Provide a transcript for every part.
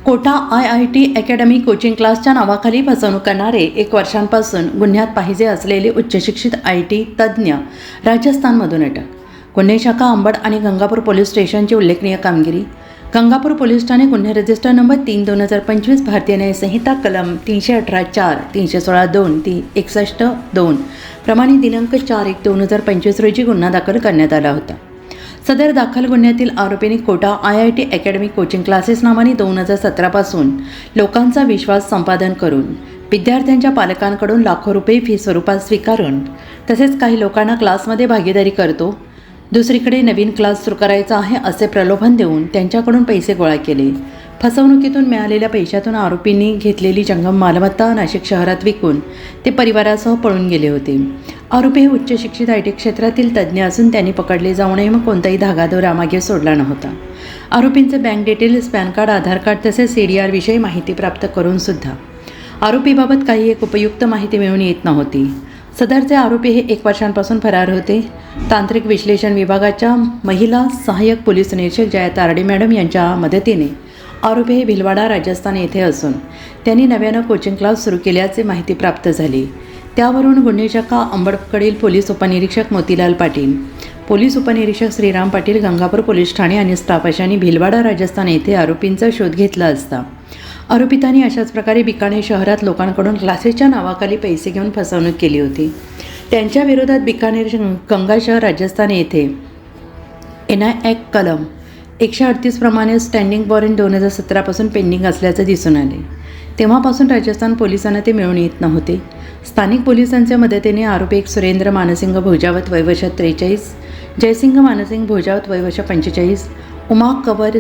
Kota IIT academy coaching क्लासच्या नावाखाली फसवणूक करणारे 1 वर्षांपासून गुन्ह्यात पाहिजे असलेले उच्चशिक्षित IT तज्ज्ञ राजस्थानमधून अटक. गुन्हे शाखा अंबड आणि गंगापूर पोलीस स्टेशनची उल्लेखनीय कामगिरी. गंगापूर पोलीस ठाणे गुन्हे रजिस्टर नंबर 3/2025 भारतीय न्याय संहिता कलम 318(4), 316(2), 61(2) प्रमाणे दिनांक 4/1/2025 रोजी गुन्हा दाखल करण्यात आला होता. सदर दाखल गुन्ह्यातील आरोपींनी Kota IIT academy coaching classes नावाने 2017 पासून लोकांचा विश्वास संपादन करून विद्यार्थ्यांच्या पालकांकडून लाखो रुपये फी स्वरूपात स्वीकारून तसेच काही लोकांना क्लासमध्ये भागीदारी करतो, दुसरीकडे नवीन क्लास सुरू करायचा आहे असे प्रलोभन देऊन त्यांच्याकडून पैसे गोळा केले. फसवणुकीतून मिळालेल्या पैशातून आरोपींनी घेतलेली जंगम मालमत्ता नाशिक शहरात विकून ते परिवारासह पळून गेले होते. आरोपी हे उच्च शिक्षित IT क्षेत्रातील तज्ज्ञ असून त्यांनी पकडले जाऊ नये मग कोणताही धागादोरा मागे सोडला नव्हता. आरोपींचे बँक डिटेल्स, पॅन कार्ड, आधार कार्ड तसेच CDR विषयी माहिती प्राप्त करून सुद्धा आरोपीबाबत काही एक उपयुक्त माहिती मिळून येत नव्हती. सदरचे आरोपी हे 1 वर्षांपासून फरार होते. तांत्रिक विश्लेषण विभागाच्या महिला सहाय्यक पोलीस निरीक्षक जया तारडे मॅडम यांच्या मदतीने आरोपी हे भिलवाडा राजस्थान येथे असून त्यांनी नव्यानं कोचिंग क्लास सुरू केल्याचे माहिती प्राप्त झाली. त्यावरून गुन्हे शाखा अंबडकडील पोलीस उपनिरीक्षक मोतीलाल पाटील, पोलीस उपनिरीक्षक श्रीराम पाटील, गंगापूर पोलीस ठाणे आणि स्टाफ अशांनी भिलवाडा राजस्थान येथे आरोपींचा शोध घेतला असता आरोपितांनी अशाच प्रकारे बिकानेर शहरात लोकांकडून क्लासेसच्या नावाखाली पैसे घेऊन फसवणूक केली होती. त्यांच्या विरोधात बिकानेर गंगा शहर राजस्थान येथे NI ॲक्ट कलम 138 प्रमाणे स्टँडिंग वॉरंट 2017 पासून पेंडिंग असल्याचं दिसून आले. तेव्हापासून राजस्थान पोलिसांना ते मिळून येत नव्हते. स्थानिक पोलिसांच्या मदतीने आरोपी एक सुरेंद्र मानसिंग भोजावत वय वर्ष 43, जयसिंग मानसिंग भोजावत वय वर्ष 45, उमा कंवर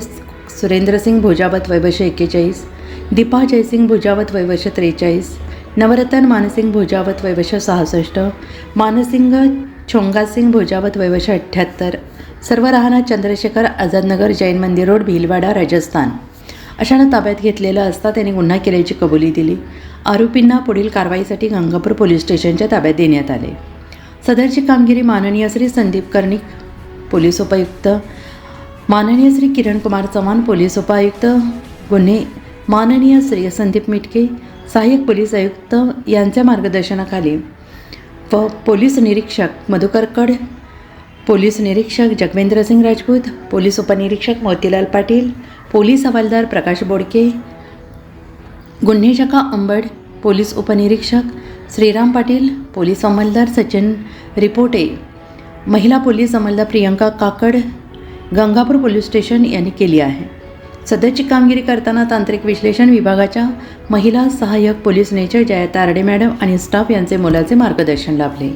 सुरेंद्रसिंग भोजावत वय वर्ष 41, दीपा जयसिंग भोजावत वय वर्ष 43, नवरतन मानसिंग भोजावत वय वर्ष 66, मानसिंग छोंगासिंग भोजावत वय वर्ष 78, सर्व राहणार चंद्रशेखर आझादनगर जैन मंदिर रोड भिलवाडा राजस्थान अशानं ताब्यात घेतलेलं असता त्यांनी गुन्हा केल्याची कबुली दिली. आरोपींना पुढील कारवाईसाठी गंगापूर पोलीस स्टेशनच्या ताब्यात देण्यात आले. सदरची कामगिरी माननीय श्री संदीप कर्णिक पोलीस उपायुक्त, माननीय श्री किरण कुमार चव्हाण पोलीस उपायुक्त गुन्हे, माननीय श्री संदीप मिटके सहाय्यक पोलीस आयुक्त यांच्या मार्गदर्शनाखाली व पोलीस निरीक्षक मधुकर कड, पोलीस निरीक्षक जगवेंद्रसिंग राजपूत, पोलीस उपनिरीक्षक मोतीलाल पाटील, पोलीस हवालदार प्रकाश बोडके, गुन्हे शाखा अंबड पोलीस उपनिरीक्षक श्रीराम पाटील, पोलीस अंमलदार सचिन रिपोटे, महिला पोलीस अंमलदार प्रियंका काकड, गंगापूर पोलीस स्टेशन यांनी केली आहे. सदरची कामगिरी करताना तांत्रिक विश्लेषण विभागाच्या महिला सहाय्यक पोलीस निरीक्षक जया तारडे मॅडम आणि स्टाफ यांचे मोलाचे मार्गदर्शन लाभले.